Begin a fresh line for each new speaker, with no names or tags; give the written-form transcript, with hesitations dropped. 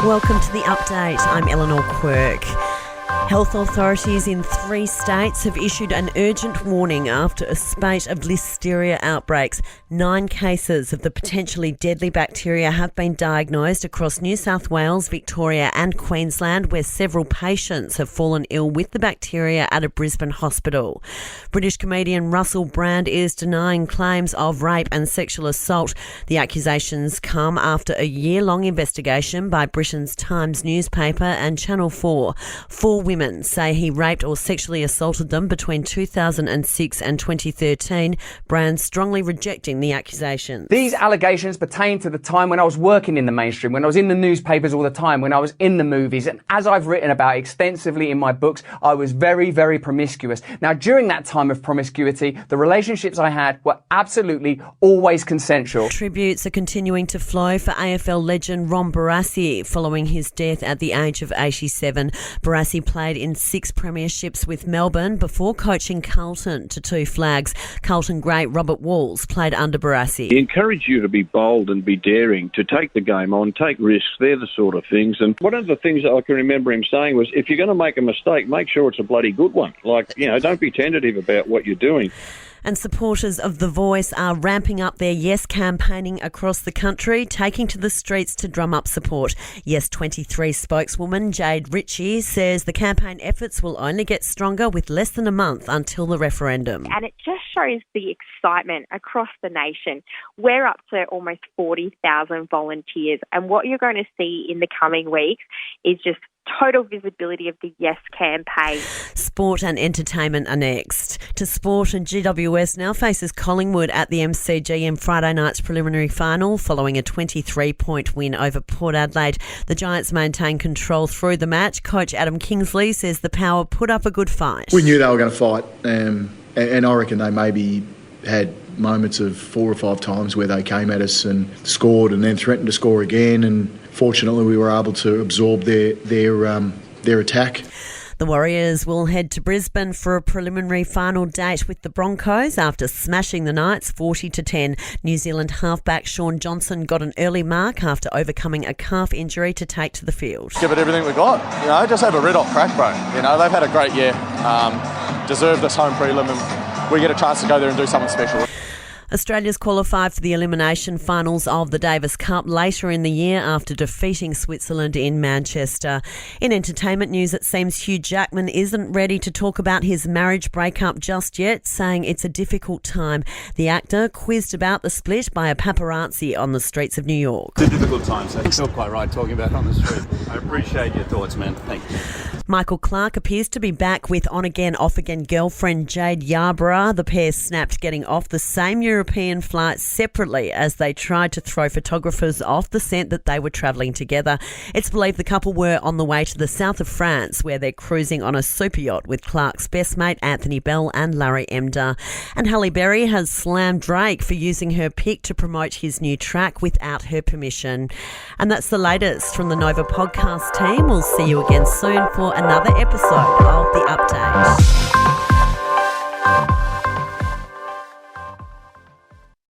Welcome to The Update. I'm Eleanor Quirk. Health authorities in 3 states have issued an urgent warning after a spate of Listeria outbreaks. 9 cases of the potentially deadly bacteria have been diagnosed across New South Wales, Victoria and Queensland, where several patients have fallen ill with the bacteria at a Brisbane hospital. British comedian Russell Brand is denying claims of rape and sexual assault. The accusations come after a year-long investigation by Britain's Times newspaper and Channel 4. 4 women say he raped or sexually assaulted them between 2006 and 2013. Brand strongly rejecting the accusations.
These allegations pertain to the time when I was working in the mainstream, when I was in the newspapers all the time, when I was in the movies, and as I've written about extensively in my books, I was very, very promiscuous. Now, during that time of promiscuity, the relationships I had were absolutely always consensual.
Tributes are continuing to flow for AFL legend Ron Barassi following his death at the age of 87. Barassi played in 6 premierships with Melbourne before coaching Carlton to 2 flags. Carlton great Robert Walls played under Barassi.
He encouraged you to be bold and be daring, to take the game on, take risks. They're the sort of things. And one of the things that I can remember him saying was, if you're going to make a mistake, make sure it's a bloody good one. Don't be tentative about what you're doing.
And supporters of The Voice are ramping up their Yes campaigning across the country, taking to the streets to drum up support. Yes 23 spokeswoman Jade Ritchie says the campaign efforts will only get stronger with less than a month until the referendum.
And it just shows the excitement across the nation. We're up to almost 40,000 volunteers, and what you're going to see in the coming weeks is just total visibility of the Yes campaign.
Sport and entertainment are next. To sport, and GWS now faces Collingwood at the MCG in Friday night's preliminary final following a 23-point win over Port Adelaide. The Giants maintain control through the match. Coach Adam Kingsley says the Power put up a good fight.
We knew they were going to fight, and I reckon they maybe had moments of 4 or 5 times where they came at us and scored and then threatened to score again, and fortunately we were able to absorb their attack.
The Warriors will head to Brisbane for a preliminary final date with the Broncos after smashing the Knights 40-10. New Zealand halfback Sean Johnson got an early mark after overcoming a calf injury to take to the field.
Give it everything we got, just have a red hot crack, bro. They've had a great year, deserved this home prelim, and we get a chance to go there and do something special.
Australia's qualified for the elimination finals of the Davis Cup later in the year after defeating Switzerland in Manchester. In entertainment news, it seems Hugh Jackman isn't ready to talk about his marriage breakup just yet, saying it's a difficult time. The actor quizzed about the split by a paparazzi on the streets of New York.
It's a difficult time, so it's not quite right talking about it on the street. I appreciate your thoughts, man. Thank you.
Michael Clark appears to be back with on-again, off-again girlfriend Jade Yarborough. The pair snapped getting off the same European flight separately as they tried to throw photographers off the scent that they were travelling together. It's believed the couple were on the way to the south of France, where they're cruising on a super yacht with Clark's best mate Anthony Bell and Larry Emder. And Halle Berry has slammed Drake for using her pic to promote his new track without her permission. And that's the latest from the Nova podcast team. We'll see you again soon for another episode of The Update.